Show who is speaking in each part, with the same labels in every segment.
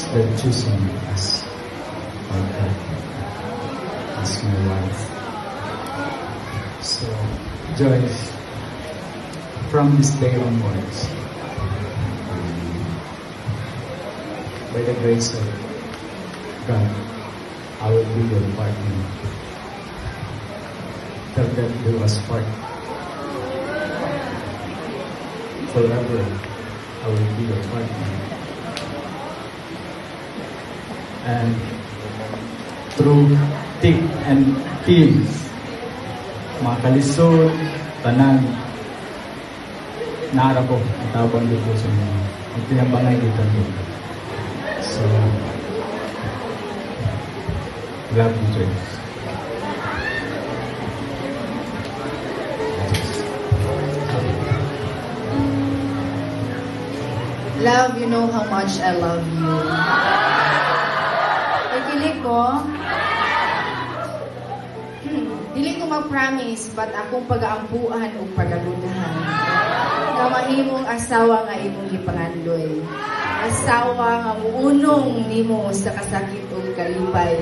Speaker 1: God choose me as my God, as my wife. So, Joyce, from this day onwards, by the grace of God, I will be your partner. Tell them do us part. Forever, I will be your partner. And through thick and thin, mga kalisod, tanan, naara ko, itabang dito sa mga tinambangay dito dito. So, love you, Joyce.
Speaker 2: Love, you know how much I love you. Ikilig ko, dili ko mag-promise, but akong pag-aampuan o pag-agudahan. Nga mahimong asawa nga imong gipangandoy. Asawa nga muunong nimo sa kasakit o kalipay.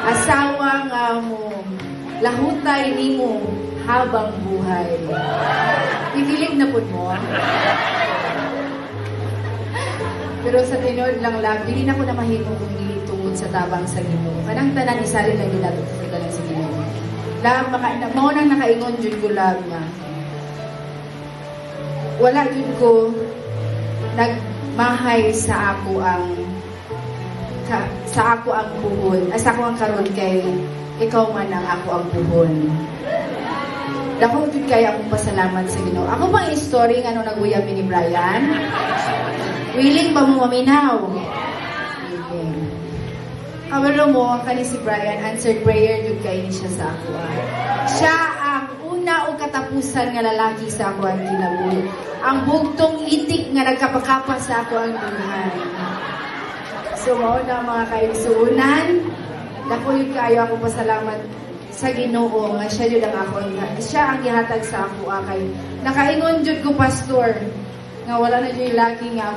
Speaker 2: Asawa nga mo lahutay nimo habang buhay. Ikilig na po mo. Pero sa tinod lang love, dili na ko na mahimo kung dili tungod sa tabang sa Ginoo. Kanang tanan isali lang ginato sa tanan sa Ginoo. Love, mao nang nakaingon jud ko love nga. Wala jud ko nagmahay sa ako ang puhon. Sa ako ang karon kay ikaw man ang ako ang puhon. Dako jud kay akong pasalamat sa Ginoo. Ako bang story nga nung naguyab ni Brian? Willing ba mo maminaw? Okay. Kabalo mo, kani si Brian, answered prayer yun kayo siya sa ako. Siya ang una o katapusan nga lalaki sa ako ang kinabuhi. Ang bugtong itik nga nagkapakapa sa ako ang buhay. So, mao na mga kaigsuunan. Dako yun kayo ako pasalamat sa Ginoo nga siya yun ang ako. Siya ang gihatag sa ako. Nakaingon jud ko, pastor, nga wala na yung laki nga ako.